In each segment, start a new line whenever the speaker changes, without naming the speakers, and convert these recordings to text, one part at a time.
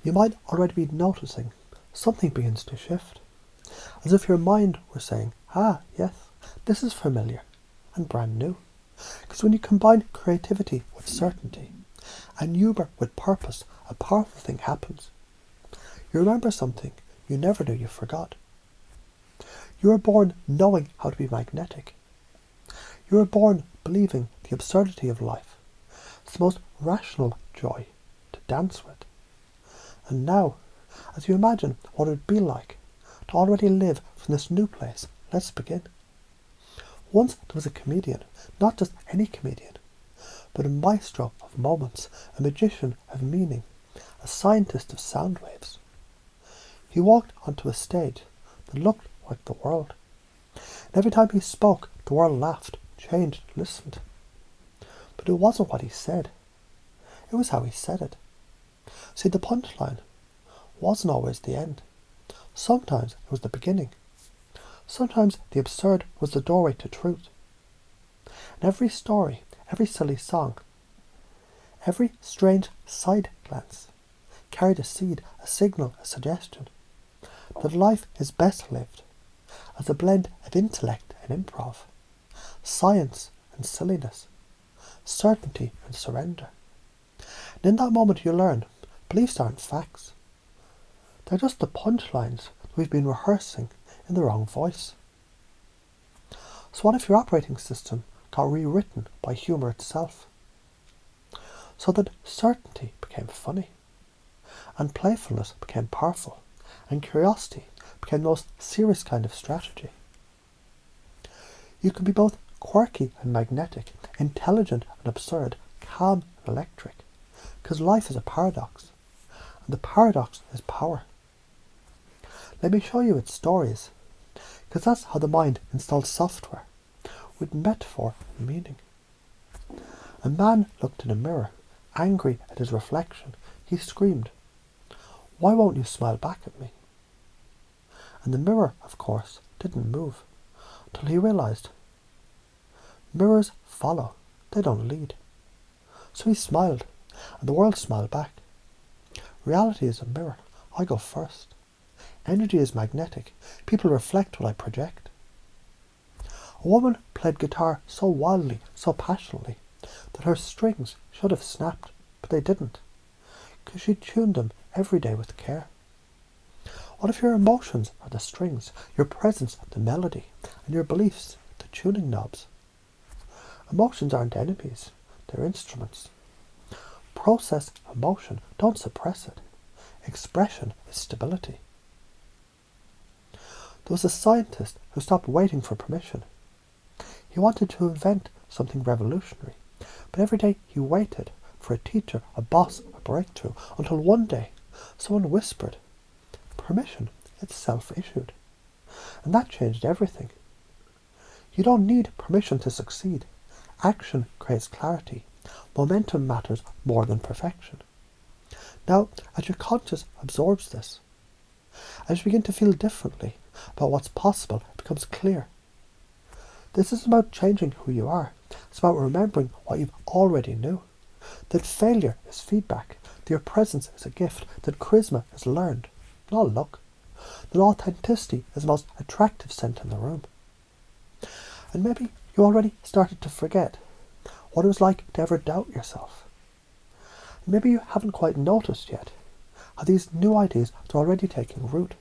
You might already be noticing something begins to shift, as if your mind were saying, ah, yes, this is familiar and brand new. Because when you combine creativity with certainty and humour with purpose, a powerful thing happens. You remember something you never knew you forgot. You were born knowing how to be magnetic. You were born believing the absurdity of life. It's the most rational joy to dance with. And now, as you imagine what it would be like to already live from this new place, let's begin. Once there was a comedian, not just any comedian, but a maestro of moments, a magician of meaning, a scientist of sound waves. He walked onto a stage that looked like the world. And every time he spoke, the world laughed, changed, listened. But it wasn't what he said. It was how he said it. See, the punchline wasn't always the end. Sometimes it was the beginning. Sometimes the absurd was the doorway to truth. And every story, every silly song, every strange side glance carried a seed, a signal, a suggestion that life is best lived as a blend of intellect and improv, science and silliness, certainty and surrender. And in that moment you learn, beliefs aren't facts. They're just the punchlines we've been rehearsing in the wrong voice. So what if your operating system got rewritten by humour itself? So that certainty became funny, and playfulness became powerful, and curiosity became the most serious kind of strategy. You can be both quirky and magnetic, intelligent and absurd, calm and electric, because life is a paradox, and the paradox is power. Let me show you its stories, because that's how the mind installs software, with metaphor and meaning. A man looked in a mirror, angry at his reflection. He screamed, "Why won't you smile back at me?" And the mirror, of course, didn't move, until he realised mirrors follow, they don't lead. So he smiled, and the world smiled back. Reality is a mirror. I go first. Energy is magnetic. People reflect what I project. A woman played guitar so wildly, so passionately, that her strings should have snapped, but they didn't, because she tuned them every day with care. What if your emotions are the strings, your presence the melody, and your beliefs the tuning knobs? Emotions aren't enemies, they're instruments. Process emotion, don't suppress it. Expression is stability. There was a scientist who stopped waiting for permission. He wanted to invent something revolutionary, but every day he waited for a teacher, a boss, a breakthrough, until one day someone whispered, "Permission, it's self-issued." And that changed everything. You don't need permission to succeed. Action creates clarity. Momentum matters more than perfection. Now, as your conscious absorbs this, as you begin to feel differently about what's possible, it becomes clear. This isn't about changing who you are. It's about remembering what you already knew. That failure is feedback. That your presence is a gift. That charisma is learned, not luck. That authenticity is the most attractive scent in the room. And maybe you already started to forget what it was like to ever doubt yourself. And maybe you haven't quite noticed yet how these new ideas are already taking root.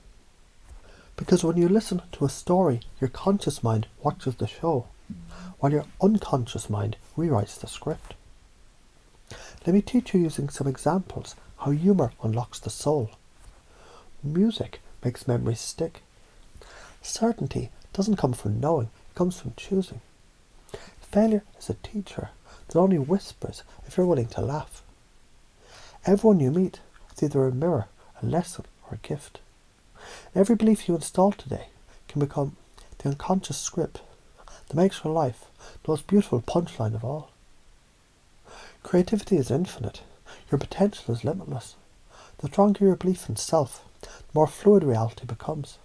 Because when you listen to a story, your conscious mind watches the show, while your unconscious mind rewrites the script. Let me teach you using some examples how humour unlocks the soul. Music makes memories stick. Certainty doesn't come from knowing, it comes from choosing. Failure is a teacher that only whispers if you're willing to laugh. Everyone you meet is either a mirror, a lesson, or a gift. Every belief you install today can become the unconscious script that makes your life the most beautiful punchline of all. Creativity is infinite. Your potential is limitless. The stronger your belief in self, the more fluid reality becomes.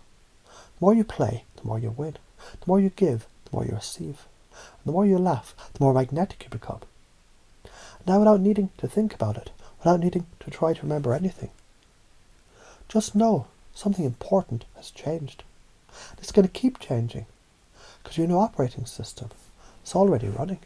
The more you play, the more you win. The more you give, the more you receive. And the more you laugh, the more magnetic you become. Now, without needing to think about it, without needing to try to remember anything, just know something important has changed. It's going to keep changing because your new operating system is already running.